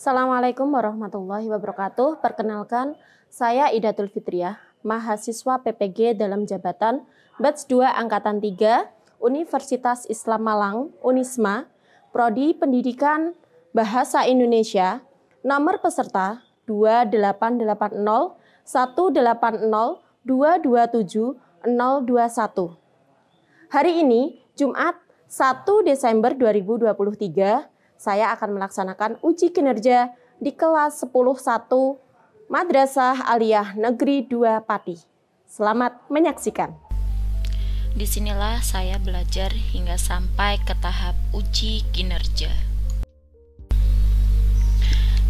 Assalamualaikum warahmatullahi wabarakatuh. Perkenalkan, saya Idatul Fitriah, mahasiswa PPG dalam jabatan Batch 2 Angkatan 3, Universitas Islam Malang, Unisma, Prodi Pendidikan Bahasa Indonesia, nomor peserta 2880 180 227 021. Hari ini, Jumat 1 Desember 2023, saya akan melaksanakan uji kinerja di kelas 10.1 Madrasah Aliyah Negeri 2 Pati. Selamat menyaksikan. Disinilah saya belajar hingga sampai ke tahap uji kinerja.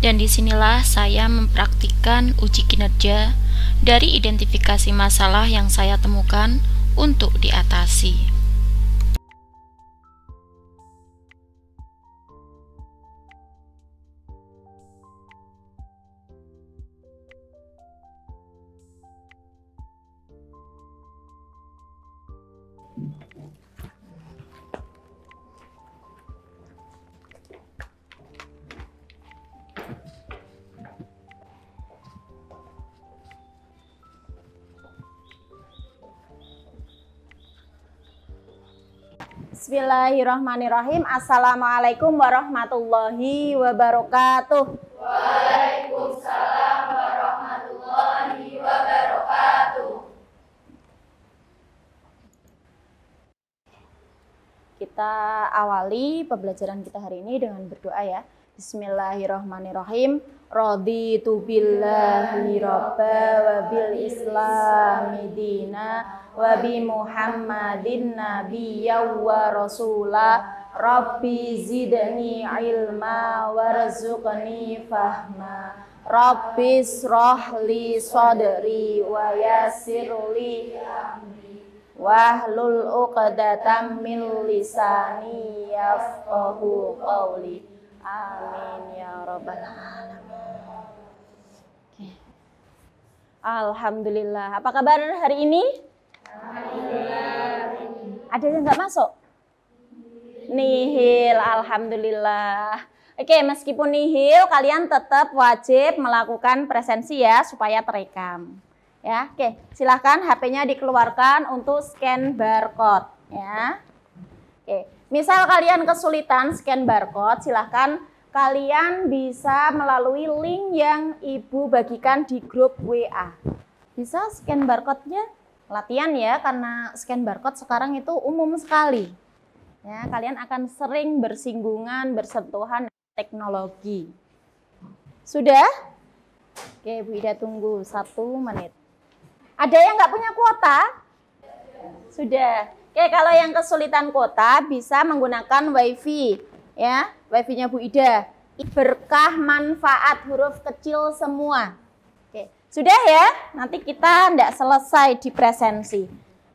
Dan disinilah saya mempraktikkan uji kinerja dari identifikasi masalah yang saya temukan untuk diatasi. Bismillahirrahmanirrahim. Assalamualaikum warahmatullahi wabarakatuh. Waalaikumsalam warahmatullahi wabarakatuh. Kita awali pembelajaran kita hari ini dengan berdoa ya. Bismillahirrahmanirrahim. Raditu billahi robba wa bil islami dina wa bi muhammadin nabiyya wa rasula rabbi zidni ilma warzuqni fahma rabbi shrah li sadri wa yassir li amri wahlul 'uqdatam min lisani yafqahu qawli. Amin ya rabbal alamin. Alhamdulillah. Apa kabar hari ini? Alhamdulillah. Ada yang nggak masuk? Nihil. Alhamdulillah. Oke, meskipun nihil, kalian tetap wajib melakukan presensi ya, supaya terekam. Ya, oke. Silahkan HP-nya dikeluarkan untuk scan barcode. Ya. Oke. Misal kalian kesulitan scan barcode, silahkan kalian bisa melalui link yang Ibu bagikan di grup WA. Bisa scan barcode-nya, latihan ya, karena scan barcode sekarang itu umum sekali. Ya, kalian akan sering bersinggungan, bersentuhan teknologi. Sudah? Oke, Bu Ida tunggu 1 menit. Ada yang nggak punya kuota? Sudah. Oke, kalau yang kesulitan kuota bisa menggunakan WiFi. Ya, WiFi-nya Bu Ida. Berkah manfaat huruf kecil semua. Oke, sudah ya? Nanti kita tidak selesai di presensi.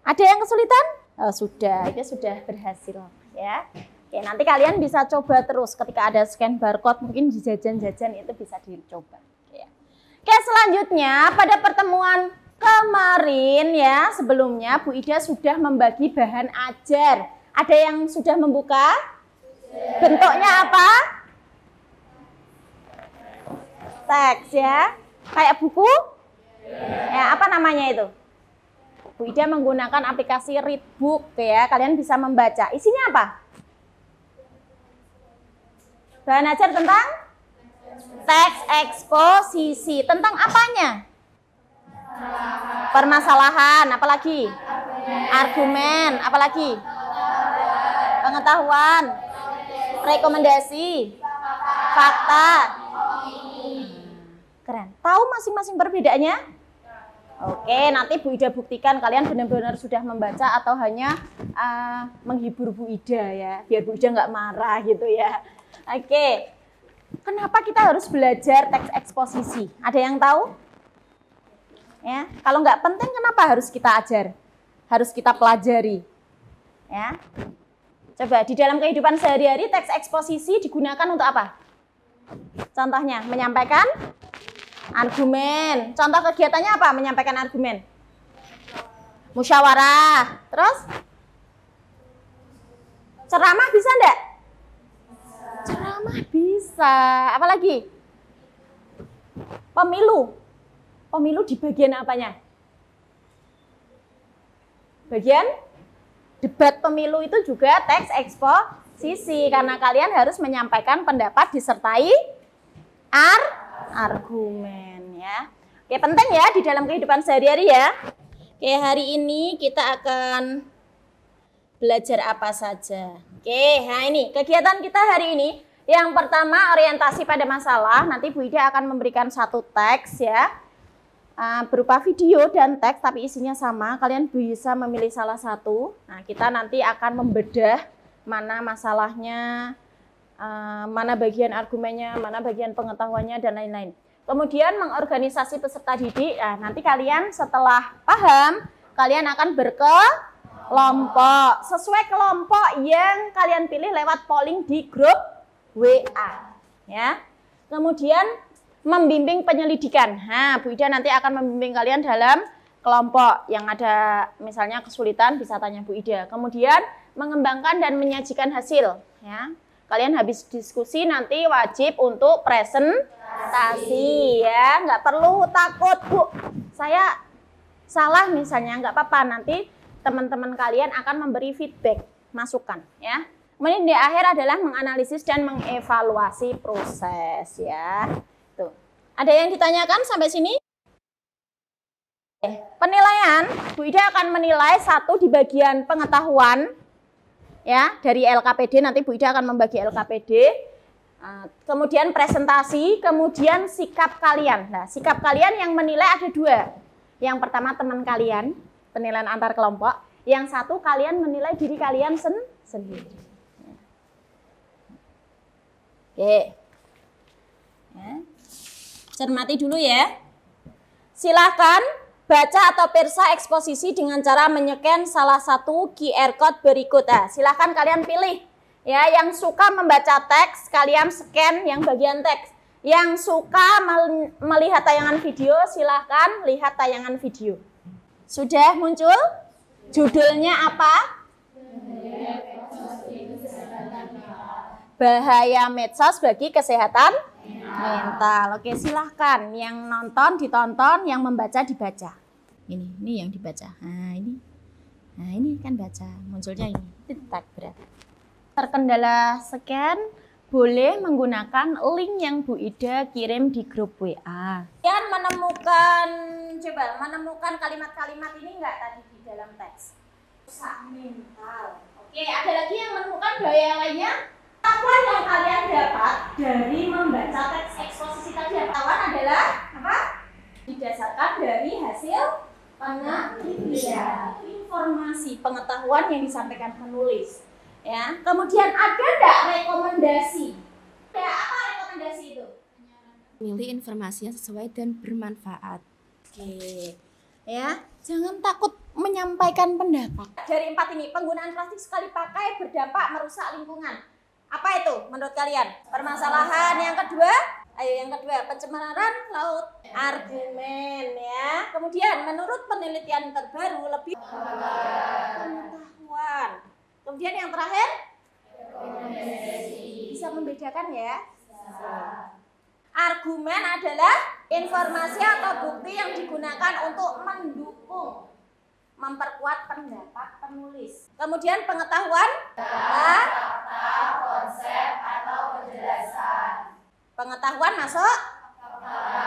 Ada yang kesulitan? Oh, sudah, itu sudah berhasil ya. Oke, nanti kalian bisa coba terus ketika ada scan barcode, mungkin di jajan-jajan itu bisa dicoba. Oke, selanjutnya pada pertemuan kemarin ya, sebelumnya Bu Ida sudah membagi bahan ajar. Ada yang sudah membuka? Bentuknya apa? Teks ya. Kayak buku? Ya, apa namanya itu? Bu Ida menggunakan aplikasi Readbook ya. Kalian bisa membaca. Isinya apa? Bahan ajar tentang teks eksposisi. Tentang apanya? Permasalahan, apalagi? Argumen, apalagi? Pengetahuan, rekomendasi, fakta. Keren. Tahu masing-masing perbedaannya? Oke, nanti Bu Ida buktikan kalian benar-benar sudah membaca atau hanya menghibur Bu Ida ya, biar Bu Ida nggak marah gitu ya. Oke, kenapa kita harus belajar teks eksposisi? Ada yang tahu? Ya, kalau nggak penting kenapa harus kita ajar? Harus kita pelajari. Ya. Coba di dalam kehidupan sehari-hari teks eksposisi digunakan untuk apa? Contohnya menyampaikan argumen. Contoh kegiatannya apa? Menyampaikan argumen. Musyawarah. Terus? Ceramah bisa enggak? Ceramah bisa. Apalagi? Pemilu. Pemilu di bagian apanya? Bagian debat pemilu itu juga teks eksposisi karena kalian harus menyampaikan pendapat disertai argumen ya. Oke, penting ya di dalam kehidupan sehari-hari ya. Oke, hari ini kita akan belajar apa saja. Oke, nah ini kegiatan kita hari ini. Yang pertama orientasi pada masalah. Nanti Bu Ida akan memberikan satu teks ya. Berupa video dan teks tapi isinya sama. Kalian bisa memilih salah satu. Nah, kita nanti akan membedah mana masalahnya, mana bagian argumennya, mana bagian pengetahuannya dan lain-lain. Kemudian mengorganisasi peserta didik. Nah, nanti kalian setelah paham, kalian akan berkelompok. Sesuai kelompok yang kalian pilih lewat polling di grup WA. Ya. Kemudian membimbing penyelidikan. Nah, Bu Ida nanti akan membimbing kalian dalam kelompok yang ada misalnya kesulitan bisa tanya Bu Ida. Kemudian mengembangkan dan menyajikan hasil. Ya, kalian habis diskusi nanti wajib untuk presentasi. Ya, nggak perlu takut Bu. Saya salah misalnya nggak apa-apa. Nanti teman-teman kalian akan memberi feedback, masukan. Ya. Kemudian di akhir adalah menganalisis dan mengevaluasi proses. Ya. Tuh. Ada yang ditanyakan sampai sini? Penilaian, Bu Ida akan menilai satu di bagian pengetahuan ya dari LKPD, nanti Bu Ida akan membagi LKPD. Kemudian presentasi, kemudian sikap kalian. Nah, sikap kalian yang menilai ada dua. Yang pertama teman kalian, penilaian antar kelompok. Yang satu kalian menilai diri kalian sendiri. Oke. Ya. Cermati dulu ya. Silakan baca atau periksa eksposisi dengan cara menyeken salah satu QR code berikut. Nah, silakan kalian pilih. Ya, yang suka membaca teks, kalian scan yang bagian teks. Yang suka melihat tayangan video, silakan lihat tayangan video. Sudah muncul? Judulnya apa? Bahaya medsos bagi kesehatan mental. Oke, silahkan yang nonton ditonton, yang membaca dibaca. Ini yang dibaca. Nah ini kan baca. Munculnya ini. Titik berat. Terkendala scan, boleh menggunakan link yang Bu Ida kirim di grup WA. Kalian menemukan kalimat-kalimat ini enggak tadi di dalam teks? Rusak mental. Oke, ada lagi yang menemukan bahaya lainnya? Apa yang kalian dapat dari membaca teks eksposisi tadi adalah apa? Didasarkan dari hasil penelitian, informasi, pengetahuan yang disampaikan penulis. Ya, kemudian ada enggak rekomendasi? Ya, apa rekomendasi itu? Milih informasi yang sesuai dan bermanfaat. Oke, ya, jangan takut menyampaikan pendapat. Dari 4 ini, penggunaan plastik sekali pakai berdampak merusak lingkungan. Apa itu menurut kalian? Permasalahan. Yang kedua, pencemaran laut. Argumen ya. Kemudian menurut penelitian terbaru lebih pengetahuan. Kemudian yang terakhir, bisa membedakan ya. Argumen adalah informasi atau bukti yang digunakan untuk mendukung, memperkuat pendapat penulis. Kemudian pengetahuan, konsep atau penjelasan. Pengetahuan masuk,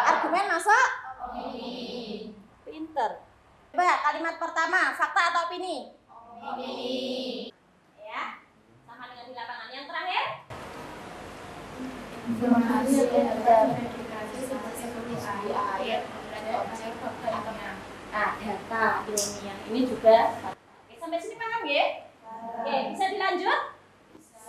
argumen masuk, Opini. pinter. Coba kalimat pertama, fakta atau opini? Opini. Ya, sama dengan di lapangan. Yang terakhir, Informasi dan data ilmiah. Ini juga. Oke, sampai sini paham ya? Oke, bisa dilanjut?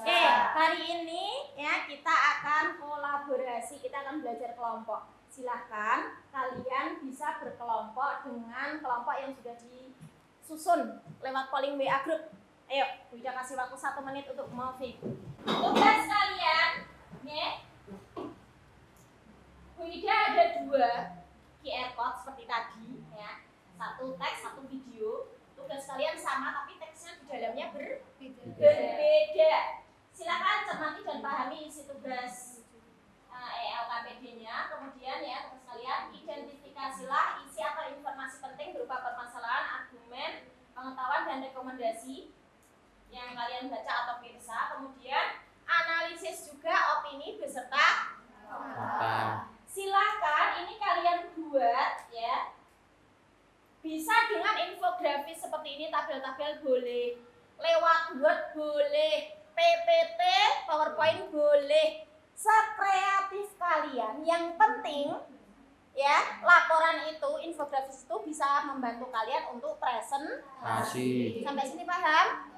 Oke, hari ini ya kita akan kolaborasi, kita akan belajar kelompok. Silahkan kalian bisa berkelompok dengan kelompok yang sudah disusun lewat polling WA group. Ayo, Bu Ida kasih waktu 1 menit untuk moving. Tugas kalian, ya. Bu Ida ada 2 QR code seperti tadi, ya. 1 teks, 1 video. Tugas kalian sama, tapi teksnya di dalamnya berbeda. Silakan cermati dan pahami isi tugas LKPD-nya. Kemudian ya tugas kalian dan rekomendasi yang kalian baca atau pirsa, kemudian analisis juga opini beserta fakta. Silakan ini kalian buat ya. Bisa dengan infografis seperti ini, tabel-tabel boleh, lewat Word boleh, PPT, PowerPoint boleh, sekreatif kalian. Yang penting ya, laporan itu, infografis itu bisa membantu kalian untuk presentasi. Sampai sini paham?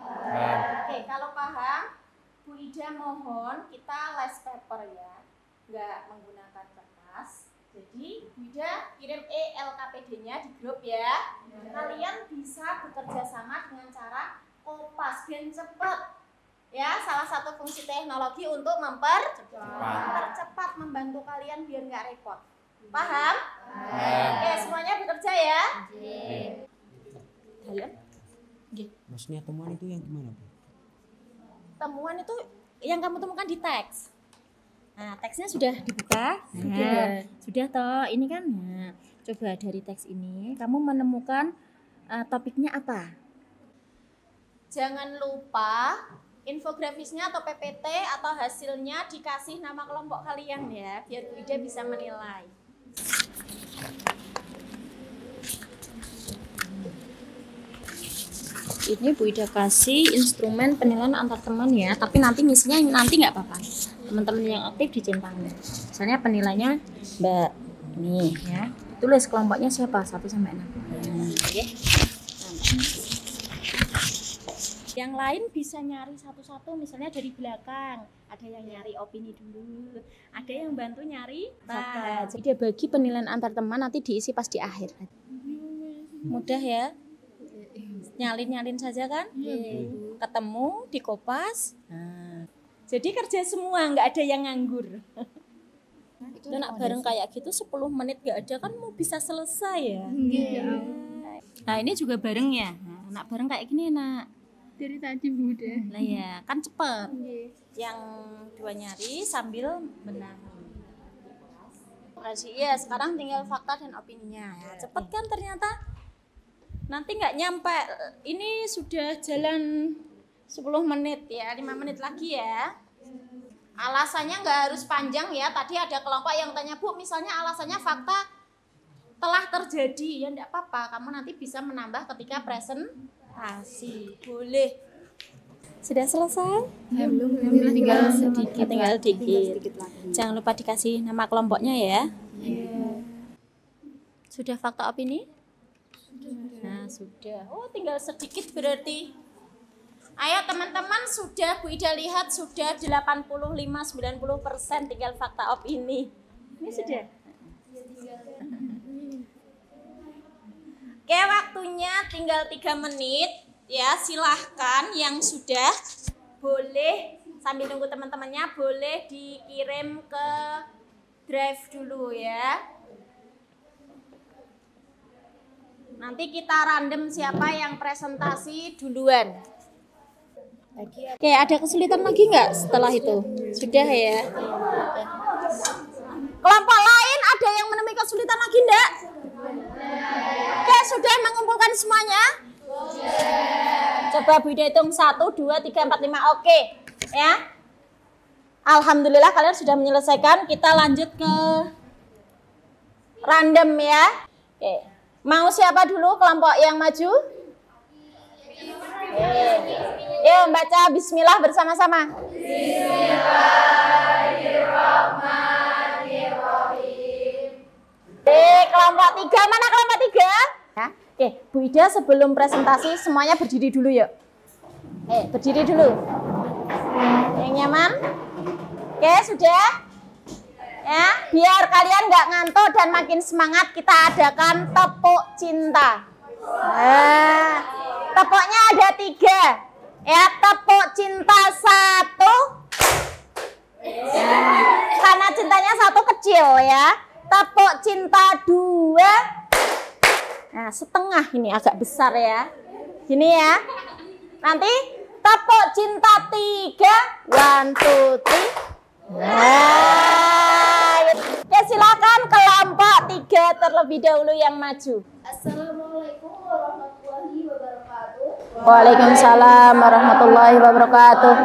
Oke, kalau paham, Bu Ida mohon kita less paper ya, nggak menggunakan kertas. Jadi Bu Ida kirim LKPD-nya di grup ya. Kalian bisa bekerja sama dengan cara kopas dan cepat. Ya, salah satu fungsi teknologi untuk mempercepat, membantu kalian biar nggak repot. Paham? Oke, semuanya bekerja ya. Dalam? Maksudnya temuan itu yang gimana, Bu? Temuan itu yang kamu temukan di teks. Nah, teksnya sudah dibuka? Sudah toh. Ini kan, nah, coba dari teks ini kamu menemukan topiknya apa? Jangan lupa infografisnya atau PPT atau hasilnya dikasih nama kelompok kalian ya, biar Bu Ida bisa menilai. Ini Bu Ida kasih instrumen penilaian antar teman ya, tapi nanti ngisinya nanti nggak apa-apa. Teman-teman yang aktif dicentangin. Misalnya penilainya Mbak nih ya, tulis kelompoknya siapa 1 sampai 6. Oke. Yang lain bisa nyari satu-satu, misalnya dari belakang. Ada yang nyari opini dulu, ada yang bantu nyari fakta. Jadi dia bagi penilaian antar teman nanti diisi pas di akhir. Mudah ya? Nyalin saja kan? Ketemu, dikopas. Nah. Jadi kerja semua, nggak ada yang nganggur. Itu nak bareng kayak gitu 10 menit nggak ada kan mau bisa selesai ya? Nah ini juga bareng ya. Nah, nak bareng kayak gini nak. Dari tadi mudah. Nah ya, kan cepet. Yang 2 nyari sambil benahi. Ya, sekarang tinggal fakta dan opininya. Ya, cepet kan ternyata. Nanti nggak nyampe. Ini sudah jalan 10 menit ya, 5 menit lagi ya. Alasannya nggak harus panjang ya. Tadi ada kelompok yang tanya, Bu, misalnya alasannya fakta telah terjadi. Ya enggak apa-apa, kamu nanti bisa menambah ketika presentasi. Boleh. Sudah selesai? Belum, tinggal sedikit. Tinggal dikit. Jangan lupa dikasih nama kelompoknya ya. Sudah fakta opini? Nah, sudah. Oh, tinggal sedikit berarti. Ayo teman-teman, sudah Bu Ida lihat sudah 85-90% tinggal fakta opini. Ini sudah. Oke, waktunya tinggal 3 menit. Ya, silahkan yang sudah boleh sambil nunggu teman-temannya boleh dikirim ke drive dulu ya. Nanti kita random siapa yang presentasi duluan. Oke, ada kesulitan lagi nggak setelah itu? Sudah ya. Kelompok lain ada yang menemui kesulitan lagi enggak? Oke, sudah mengumpulkan semuanya? Coba Bu Ida hitung 1, 2, 3, 4, 5. Oke, ya. Alhamdulillah kalian sudah menyelesaikan. Kita lanjut ke random ya. Oke. Mau siapa dulu kelompok yang maju? Yuk baca bismillah bersama-sama. Bismillahirrahmanirrahim. Kelompok 3, mana kelompok 3? Ya. Oke, Bu Ida sebelum presentasi semuanya berdiri dulu yuk. Berdiri dulu. Yang nyaman? Oke, sudah? Ya, biar kalian nggak ngantuk dan makin semangat, kita adakan tepuk cinta. Nah, tepuknya ada 3. Ya, tepuk cinta 1. Karena cintanya 1 kecil ya. Tepuk cinta 2. Nah, setengah ini agak besar ya. Gini ya. Nanti tepuk cinta 3. 1, 2, 3. Nah, ya silakan kelompok 3 terlebih dahulu yang maju. Assalamualaikum warahmatullahi wabarakatuh. Waalaikumsalam warahmatullahi wabarakatuh.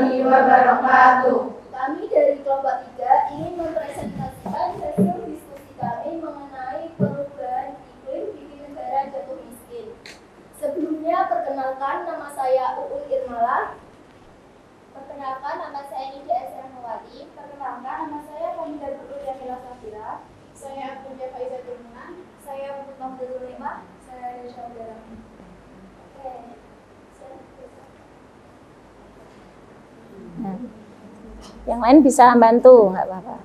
Kami dari kelompok 3 ingin mempresentasikan hasil diskusi kami mengenai perubahan iklim di negara jatuh miskin. Sebelumnya, perkenalkan, nama saya Uul Irmala. Perkenalkan, nama saya Nida Esramawati. Perkenalkan, nama saya Fahida Burulia Safira. Saya Abdullah Faizah Turmunan. Saya Muhammad Lima. Saya Risha Udara. Nah, yang lain bisa bantu, nggak apa-apa.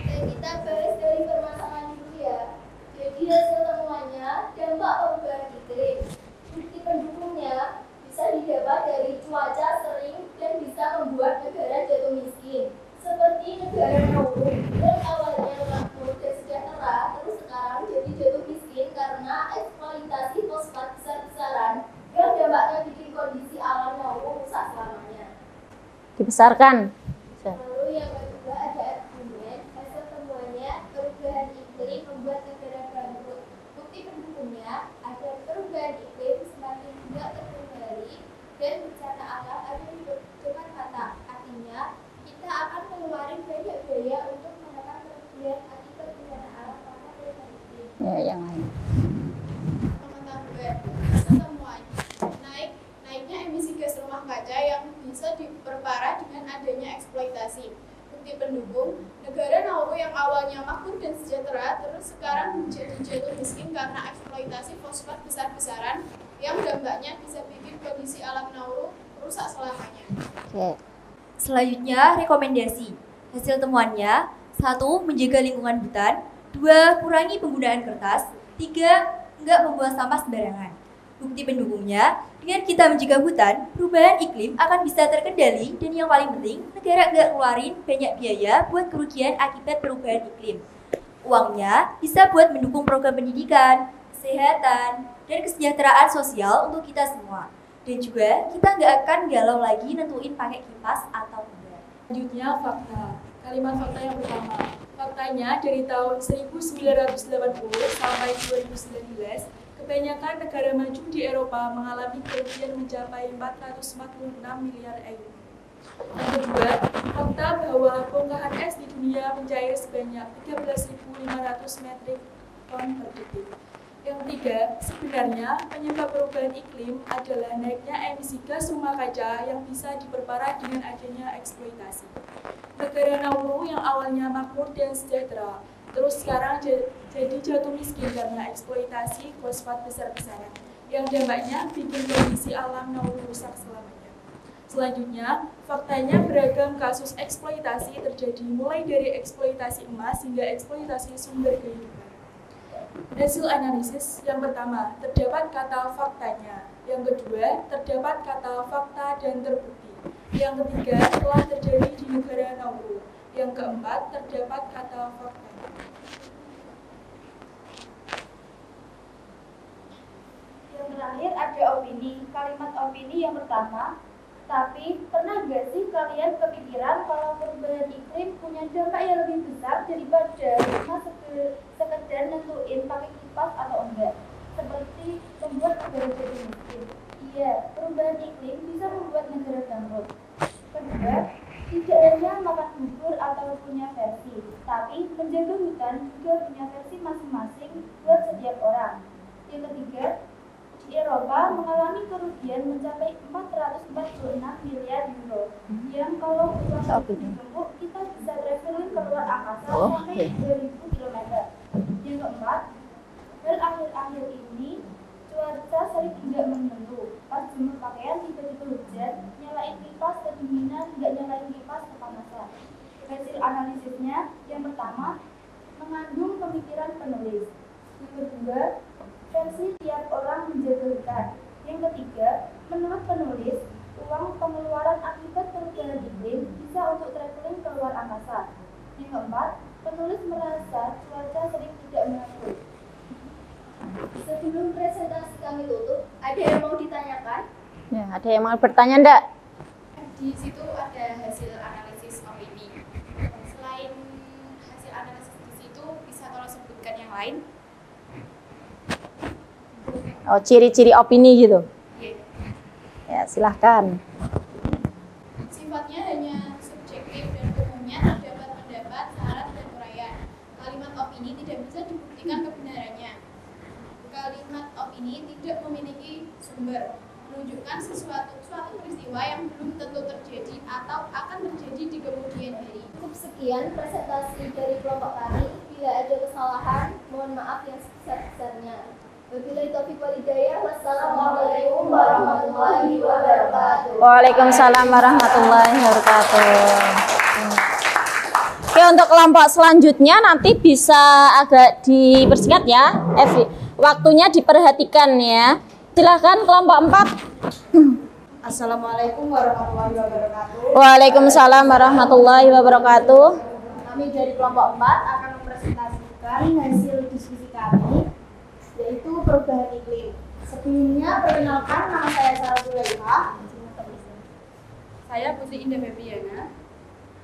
Kita bahas dari permasalahan dulu ya. Jadi hasil temuannya, dampak perubahan iklim. Bukti pendukungnya bisa didapat dari cuaca sering dan bisa membuat negara jatuh miskin. Seperti negara Nauru yang awalnya makmur dan sejahtera, terus sekarang jadi jatuh miskin karena eksploitasi fosfat besar-besaran yang dampaknya bikin kondisi alam Nauru rusak selamanya. Dibesarkan. Lalu yang kedua ada argumen, hasil temuannya perubahan iklim membuat negara bangkrut. Bukti pendukungnya ada perubahan iklim semakin tidak terkendali dan bencana alam ada di depan mata. Artinya kita akan mengeluarkan banyak biaya untuk menekan kerugian akibat bencana alam karena perubahan iklim. Ya, yang lain. Naiknya emisi gas rumah kaca yang bisa diperparah dengan adanya eksploitasi. Bukti pendukung, negara Nauru yang awalnya makmur dan sejahtera terus sekarang menjadi jatuh miskin karena eksploitasi fosfat besar-besaran yang dampaknya bisa bikin kondisi alam Nauru rusak selamanya. Oke. Selanjutnya, rekomendasi. Hasil temuannya, 1. Menjaga lingkungan hutan. 2. Kurangi penggunaan kertas. 3. Enggak membuang sampah sembarangan. Bukti pendukungnya, dengan kita menjaga hutan, perubahan iklim akan bisa terkendali dan yang paling penting, negara enggak keluarin banyak biaya buat kerugian akibat perubahan iklim. Uangnya bisa buat mendukung program pendidikan, kesehatan, dan kesejahteraan sosial untuk kita semua. Dan juga kita nggak akan galau lagi nentuin pakai kipas atau enggak. Selanjutnya fakta. Kalimat fakta yang pertama. Faktanya dari tahun 1980 sampai 2019, kebanyakan negara maju di Eropa mengalami kerugian mencapai 446 miliar euro. Yang kedua, fakta bahwa bongkahan es di dunia mencair sebanyak 13.500 metrik ton per detik. Yang ketiga, sebenarnya penyebab perubahan iklim adalah naiknya emisi gas rumah kaca yang bisa diperparah dengan adanya eksploitasi. Negara Nauru yang awalnya makmur dan sejahtera, terus sekarang jadi jatuh miskin karena eksploitasi fosfat besar-besaran, yang dampaknya bikin kondisi alam Nauru rusak selamanya. Selanjutnya, faktanya beragam kasus eksploitasi terjadi mulai dari eksploitasi emas hingga eksploitasi sumber kehidupan. Hasil analisis, yang pertama, terdapat kata faktanya. Yang kedua, terdapat kata fakta dan terbukti. Yang ketiga, telah terjadi di negara Nauru. Yang keempat, terdapat kata faktanya. Yang terakhir ada opini. Kalimat opini yang pertama, tapi pernah gak sih kalian kepikiran kalau perubahan iklim punya dampak yang lebih besar daripada cuma sekedar nentuin pakai kipas atau enggak? Seperti membuat negara jadi miskin. Iya, perubahan iklim bisa membuat negara bangkrut. Kedua, tidak hanya makan bubur atau punya versi, tapi menjaga hutan juga punya versi masing-masing buat setiap orang. Yang ketiga, di Eropa mengalami kerugian mencapai 446 miliar euro, yang kalau uang ditumpuk kita bisa traveling ke luar angkasa sampai 2000 km. Yang keempat, hal akhir-akhir ini cuaca sering tidak menentu. Pas jemur pakaian tiba-tiba hujan, nyalain kipas kedinginan, nggak nyalain kipas kepanasan. Hasil analisisnya, yang pertama, mengandung pemikiran penulis. Yang kedua, versi tiap orang menjaga hutan. Yang ketiga, menurut penulis, uang pengeluaran akibat perubahan iklim bisa untuk traveling ke luar angkasa. Yang keempat, penulis merasa cuaca sering tidak menentu. Sebelum presentasi kami tutup, ada yang mau ditanyakan? Ya, ada yang mau bertanya enggak? Di situ ada hasil analisis opini. Selain hasil analisis di situ, bisa tolong sebutkan yang lain? Oh, ciri-ciri opini gitu. Iya. Ya, silahkan. Sifatnya hanya subjektif dan umumnya terdapat pendapat, syarat, dan uraian. Kalimat opini tidak bisa dibuktikan kebenarannya. Kalimat opini tidak memiliki sumber, menunjukkan suatu peristiwa yang belum tentu terjadi atau akan terjadi di kemudian hari. Cukup sekian presentasi dari kelompok kami. Bila ada kesalahan, mohon maaf yang sebesar-besarnya. Wabillahi taufiq wal hidayah. Wassalamualaikum warahmatullahi wabarakatuh. Waalaikumsalam warahmatullahi wabarakatuh. Oke, untuk kelompok selanjutnya nanti bisa agak dipersingkat ya. Waktunya diperhatikan ya. Silahkan kelompok 4. Assalamualaikum warahmatullahi wabarakatuh. Waalaikumsalam warahmatullahi wabarakatuh. Kami dari kelompok 4 akan mempresentasikan hasil diskusi kami, yaitu perubahan iklim. Sebelumnya perkenalkan, nama saya Sarah Zulaikha. Saya Putri Indah Febriana.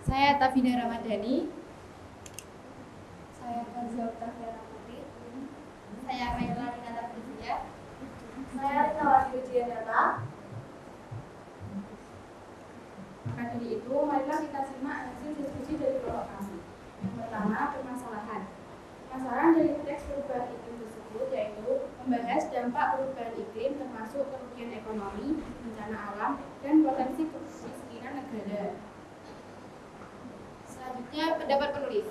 Saya Tafida Ramadhani. Saya Fazia Utafira Putri. Saya Raila Dinata Putria. Saya Rinawati Widianata. Maka dari itu, marilah kita simak hasil diskusi dari kelompok kami. Yang pertama, permasalahan. Permasalahan dari teks perubahan iklim tersebut yaitu membahas dampak perubahan iklim termasuk kerugian ekonomi, bencana alam, dan potensi kemiskinan negara. Selanjutnya, pendapat penulis.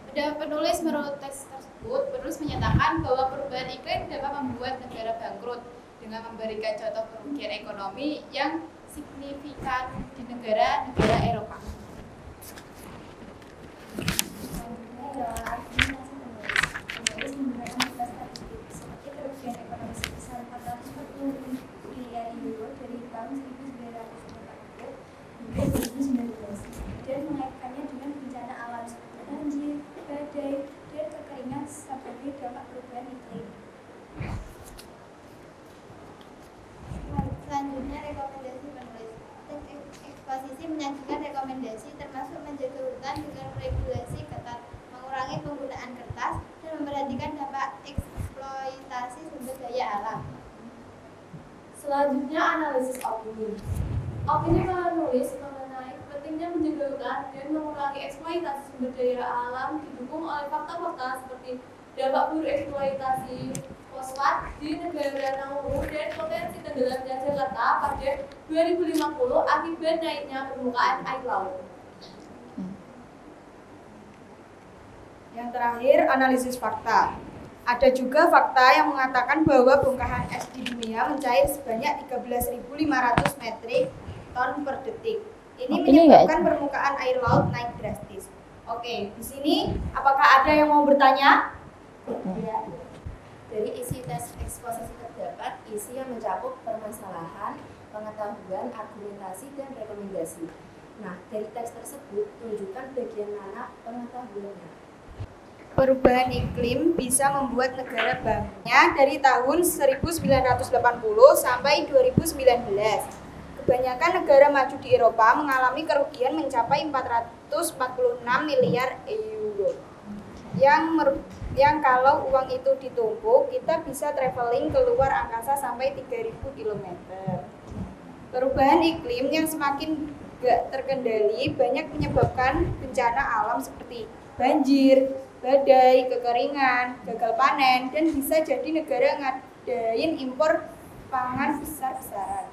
Pendapat penulis menurut teks tersebut, penulis menyatakan bahwa perubahan iklim dapat membuat negara bangkrut dengan memberikan contoh kerugian ekonomi yang signifikan di negara-negara Eropa. Penulis menggunakan data statistik seperti kerugian ekonomi sebesar 440 miliar euro dari tahun 1940 hingga 2019 dan mengaitkannya dengan bencana alam seperti banjir, badai, dan kekeringan sebagai dampak perubahan iklim. Selanjutnya, rekomendasi penulis. Teks eksposisi menyajikan rekomendasi termasuk menjaga hutan dengan regulasi ketat, mengurangi penggunaan kertas, dan memperhatikan dampak eksploitasi sumber daya alam. Selanjutnya, analisis opini. Opini penulis mengenai pentingnya menjaga hutan dan mengurangi eksploitasi sumber daya alam didukung oleh fakta-fakta seperti dampak buruk eksploitasi fosfat di negara Nauru dan potensi tenggelamnya Jakarta pada 2050 akibat naiknya permukaan air laut. Yang terakhir, analisis fakta. Ada juga fakta yang mengatakan bahwa bongkahan es di dunia mencair sebanyak 13.500 metrik ton per detik. Ini menyebabkan permukaan air laut naik drastis. Oke, di sini apakah ada yang mau bertanya? Ya. Dari isi tes eksposisi terdapat isi yang mencakup permasalahan, pengetahuan, argumentasi, dan rekomendasi. Nah, dari teks tersebut, tunjukkan bagian mana pengetahuannya. Perubahan iklim bisa membuat negara bangkrut dari tahun 1980 sampai 2019. Kebanyakan negara maju di Eropa mengalami kerugian mencapai 446 miliar euro. Yang kalau uang itu ditumpuk, kita bisa traveling keluar angkasa sampai 3.000 km. Perubahan iklim yang semakin gak terkendali banyak menyebabkan bencana alam seperti banjir, badai, kekeringan, gagal panen, dan bisa jadi negara ngadain impor pangan besar-besaran.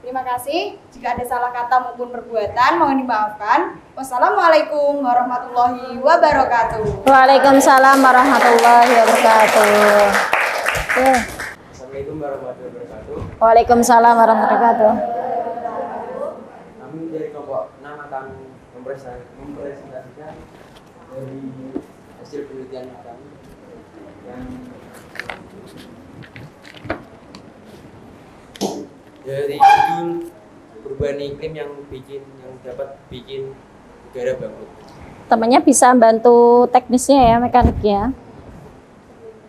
Terima kasih. Jika ada salah kata maupun perbuatan, mohon dimaafkan. Wassalamualaikum warahmatullahi wabarakatuh. Waalaikumsalam warahmatullahi wabarakatuh. Assalamualaikum warahmatullahi wabarakatuh. Waalaikumsalam warahmatullahi wabarakatuh. Kami dari kelompok 6 akan mempresentasikan dari hasil penelitian kami yang dari judul perubahan iklim yang dapat bikin negara bangkrut. Temannya bisa bantu teknisnya ya, mekaniknya.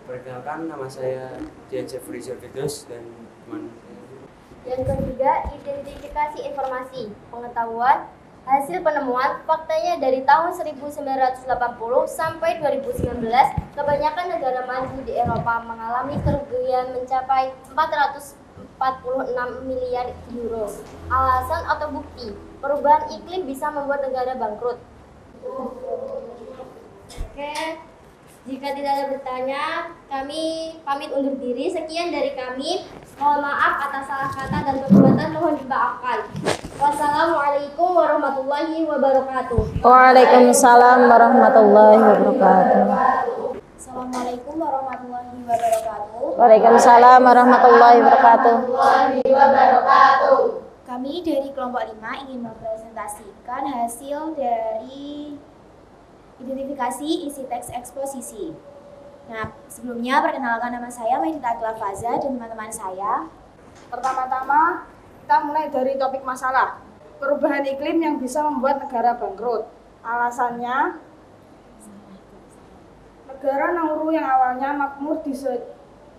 Perkenalkan, nama saya Dian Syafri Zervidos dan teman saya. Yang ketiga, identifikasi informasi, pengetahuan, Hasil penemuan, faktanya dari tahun 1980 sampai 2019, kebanyakan negara maju di Eropa mengalami kerugian mencapai 446 miliar euro. Alasan atau bukti, perubahan iklim bisa membuat negara bangkrut. Oke, jika tidak ada bertanya, kami pamit undur diri. Sekian dari kami. Mohon maaf atas salah kata dan perbuatan, mohon dimaafkan. Wassalamualaikum warahmatullahi wabarakatuh. Waalaikumsalam warahmatullahi wabarakatuh. Assalamualaikum warahmatullahi wabarakatuh. Waalaikumsalam warahmatullahi wabarakatuh. Kami dari kelompok 5 ingin mempresentasikan hasil dari identifikasi isi teks eksposisi. Nah, sebelumnya perkenalkan, nama saya Maidita Aglafaza dan teman-teman saya. Pertama-tama kita mulai dari topik masalah. Perubahan iklim yang bisa membuat negara bangkrut. Alasannya, negara Nauru yang awalnya makmur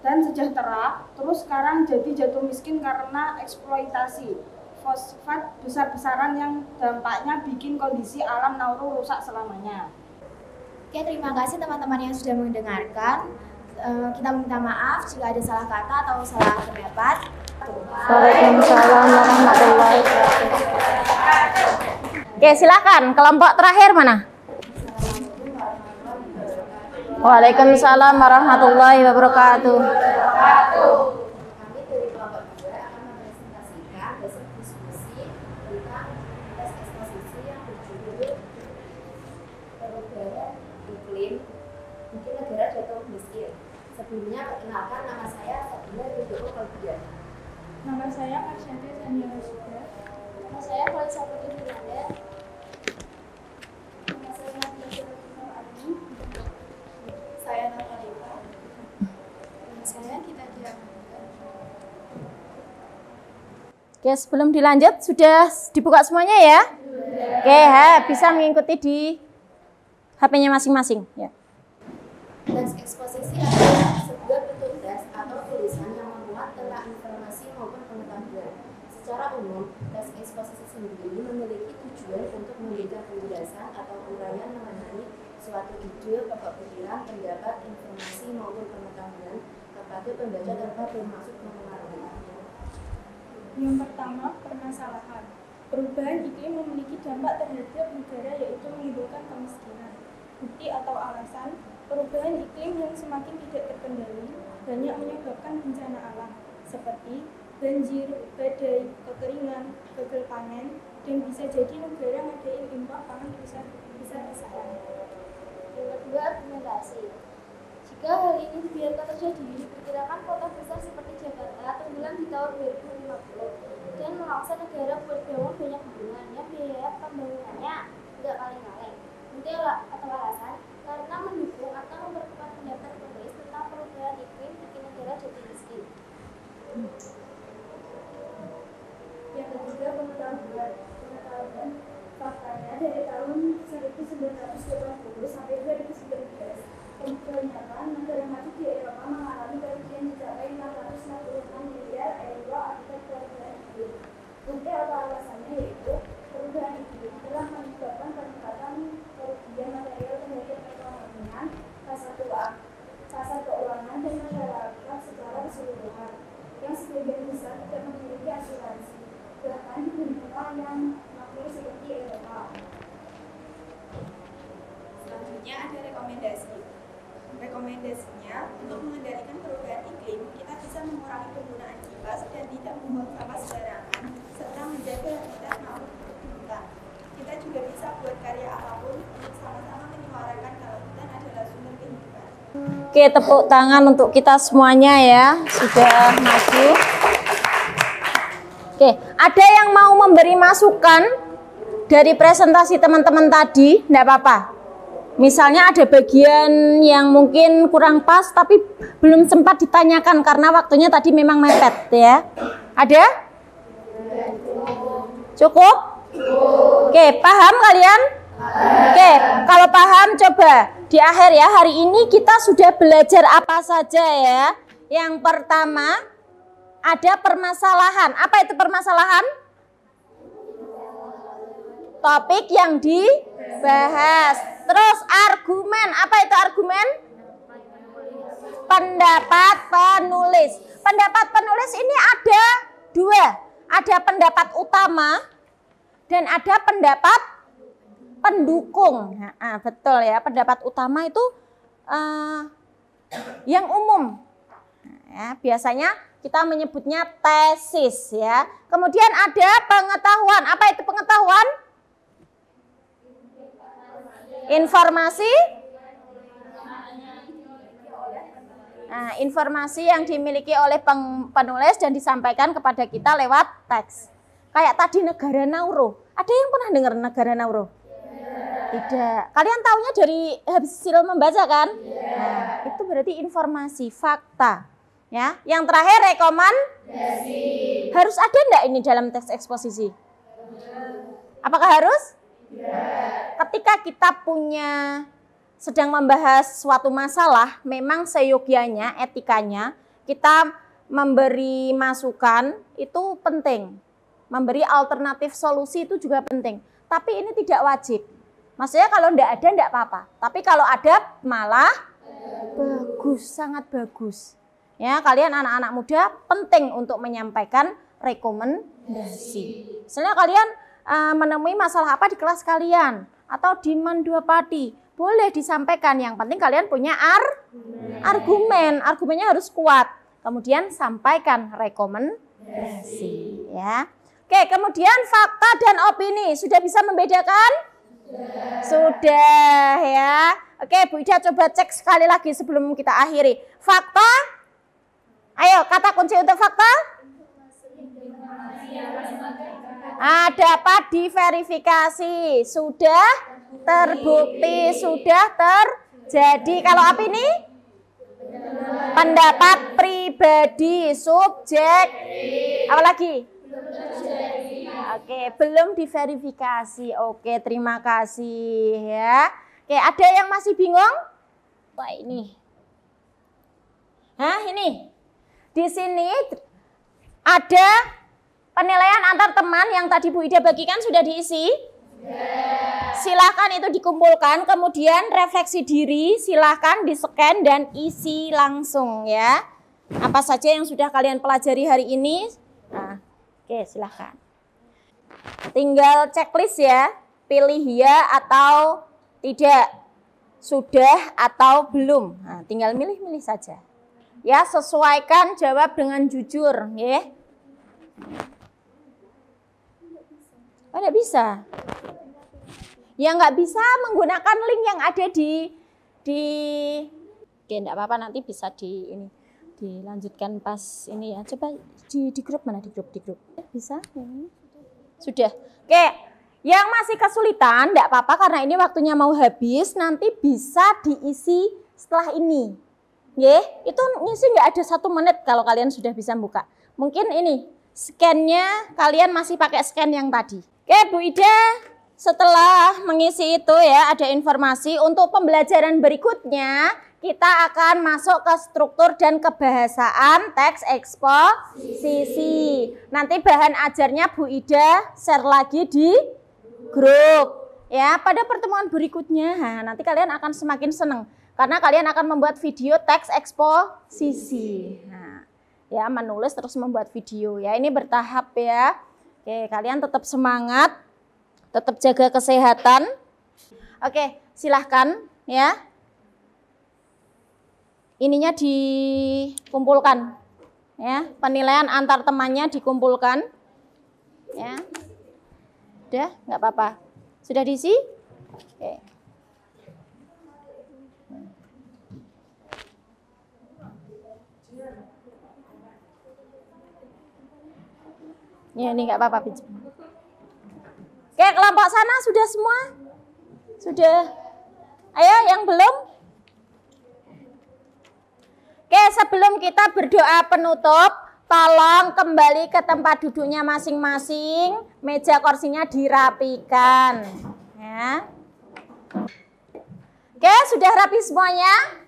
dan sejahtera, terus sekarang jadi jatuh miskin karena eksploitasi fosfat besar-besaran yang dampaknya bikin kondisi alam Nauru rusak selamanya. Oke, terima kasih teman-teman yang sudah mendengarkan. Kita minta maaf jika ada salah kata atau salah pendapat. Waalaikumsalam warahmatullahi wabarakatuh. Oke, silakan. Kelompok terakhir mana? Waalaikumsalam warahmatullahi wabarakatuh. Kami dari kelompok 2 akan mempresentasikan hasil diskusi tentang tes eksposisi yang berjudul perubahan iklim bikin negara jatuh miskin. Sebelumnya perkenalkan, nama saya Sabina Ridho Kalbian. Nama saya Arsyada Zania Rasuda. Nama saya Falisa Putri Firanda. Nama saya Nadia Adi. Saya Natalita. Nama saya Kita Diamanda. Oke, sebelum dilanjut sudah dibuka semuanya ya? Oke, bisa mengikuti di HP-nya masing-masing ya. Teks eksposisi adalah sebuah bentuk teks atau tulisan yang memuat tentang informasi maupun pengetahuan. Secara umum, teks eksposisi sendiri memiliki tujuan untuk memberikan penjelasan atau uraian mengenai suatu ide, pokok pikiran, pendapat, informasi maupun pengetahuan kepada pembaca tanpa bermaksud mempengaruhi. Yang pertama, permasalahan. Perubahan iklim memiliki dampak terhadap negara, yaitu menimbulkan kemiskinan. Bukti atau alasan, perubahan iklim yang semakin tidak terkendali banyak menyebabkan bencana alam seperti banjir, badai, kekeringan, gagal panen, dan bisa jadi negara ngadain impor pangan besar-besaran. Yang kedua, argumentasi. Jika hal ini dibiarkan terjadi, diperkirakan kota besar seperti Jakarta tenggelam di tahun 2050 dan memaksa negara buat bangun banyak bendungan yang biaya pembangunannya tidak kaleng-kaleng. Bukti atau alasan, karena mendukung atau memperkuat pendapat penulis tentang perubahan iklim bikin negara jadi miskin. Yang ketiga, pengetahuan. Faktanya dari tahun 1980 sampai 2019, kebanyakan negara maju di Eropa mengalami kerugian mencapai 446 miliar euro akibat perubahan iklim. Bukti atau alasannya yaitu perubahan iklim telah menyebabkan peningkatan kerugian material terhadap perekonomian, pasar keuangan, dan masyarakat secara keseluruhan, yang sebagian besar tidak memiliki asuransi, bahkan di benua yang makmur seperti Eropa. Selanjutnya ada rekomendasi. Rekomendasinya, untuk mengendalikan perubahan iklim, kita bisa mengurangi penggunaan kipas dan tidak membuang sampah sembarangan, serta menjaga habitat makhluk hutan. Kita juga bisa buat karya apapun untuk sama-sama menyuarakan kalau hutan adalah sumber kehidupan. Oke, tepuk tangan untuk kita semuanya ya, sudah maju. Oke, ada yang mau memberi masukan dari presentasi teman-teman tadi? Enggak apa-apa. Misalnya ada bagian yang mungkin kurang pas tapi belum sempat ditanyakan karena waktunya tadi memang mepet ya. Ada? Cukup? Oke, paham kalian? Oke, kalau paham coba di akhir ya. Hari ini kita sudah belajar apa saja ya. Yang pertama ada permasalahan. Apa itu permasalahan? topik yang dibahas. Terus argumen, apa itu argumen? Pendapat penulis. Pendapat penulis ini ada dua. Ada pendapat utama dan ada pendapat pendukung. Nah, betul ya, pendapat utama itu yang umum. Ya, biasanya kita menyebutnya tesis ya. Kemudian ada pengetahuan. Apa itu pengetahuan? Informasi. Nah, informasi yang dimiliki oleh penulis dan disampaikan kepada kita lewat teks. Kayak tadi negara Nauru. Ada yang pernah dengar negara Nauru? Tidak. Kalian taunya dari hasil membaca kan? Nah, itu berarti informasi, fakta. Ya, yang terakhir rekomendasi. Harus ada enggak ini dalam teks eksposisi? Apakah harus? Ketika kita sedang membahas suatu masalah, memang seyogyanya, etikanya, kita memberi masukan itu penting. Memberi alternatif solusi itu juga penting. Tapi ini tidak wajib. Maksudnya kalau enggak ada, enggak apa-apa. Tapi kalau ada malah bagus, sangat bagus. Ya, kalian anak-anak muda penting untuk menyampaikan rekomendasi. Misalnya kalian menemui masalah apa di kelas kalian atau di Mandapati, boleh disampaikan. Yang penting kalian punya argumen. Argumennya harus kuat. Kemudian sampaikan rekomendasi. Ya. Oke, kemudian fakta dan opini. Sudah bisa membedakan? Sudah ya. Oke, Bu Ida coba cek sekali lagi sebelum kita akhiri. Fakta. Ayo, kata kunci untuk fakta. Dapat diverifikasi, sudah terbukti, sudah terjadi. Kalau apa ini? Pendapat pribadi, subjek. Apa lagi? Oke, belum diverifikasi. Oke, terima kasih ya. Oke, ada yang masih bingung? Wah, ini. Ini. Di sini ada penilaian antar teman yang tadi Bu Ida bagikan sudah diisi. Silahkan itu dikumpulkan, kemudian refleksi diri, silahkan di-scan dan isi langsung ya. Apa saja yang sudah kalian pelajari hari ini. Oke, silahkan. Tinggal checklist ya, pilih ya atau tidak, sudah atau belum. Tinggal milih-milih saja. Ya, sesuaikan jawab dengan jujur, ya. Oh, tidak bisa. Ya, nggak bisa menggunakan link yang ada di Oke, enggak apa-apa, nanti bisa dilanjutkan pas ini ya. Coba di grup mana? Di grup. Bisa? Sudah. Oke, yang masih kesulitan enggak apa-apa karena ini waktunya mau habis, nanti bisa diisi setelah ini. Itu ngisi nggak ada 1 menit kalau kalian sudah bisa buka. Mungkin ini scan-nya kalian masih pakai scan yang tadi. Oke, Bu Ida, setelah mengisi itu ya ada informasi untuk pembelajaran berikutnya. Kita akan masuk ke struktur dan kebahasaan teks eksposisi. Nanti bahan ajarnya Bu Ida share lagi di grup. Ya, pada pertemuan berikutnya, nanti kalian akan semakin senang. Karena kalian akan membuat video teks eksposisi. Ya, menulis terus membuat video. Ya, ini bertahap ya. Oke, kalian tetap semangat, tetap jaga kesehatan. Oke, silahkan ya. Ininya dikumpulkan. Ya, penilaian antar temannya dikumpulkan. Ya. Udah, nggak apa-apa. Sudah diisi? Oke. Ya, ini nggak apa-apa. Oke, kelompok sana sudah semua? Sudah. Ayo, yang belum? Oke, sebelum kita berdoa penutup, tolong kembali ke tempat duduknya masing-masing. Meja kursinya dirapikan. Ya. Oke, sudah rapi semuanya?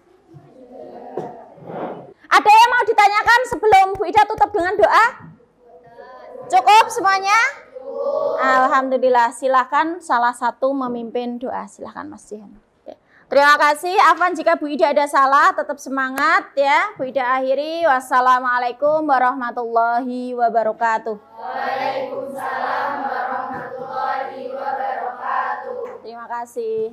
Ada yang mau ditanyakan sebelum Bu Ida tutup dengan doa? Cukup semuanya? Alhamdulillah. Silahkan salah satu memimpin doa. Silahkan Mas Jihan. Terima kasih. Afwan jika Bu Ida ada salah, tetap semangat ya. Bu Ida akhiri. Wassalamualaikum warahmatullahi wabarakatuh. Waalaikumsalam warahmatullahi wabarakatuh. Terima kasih.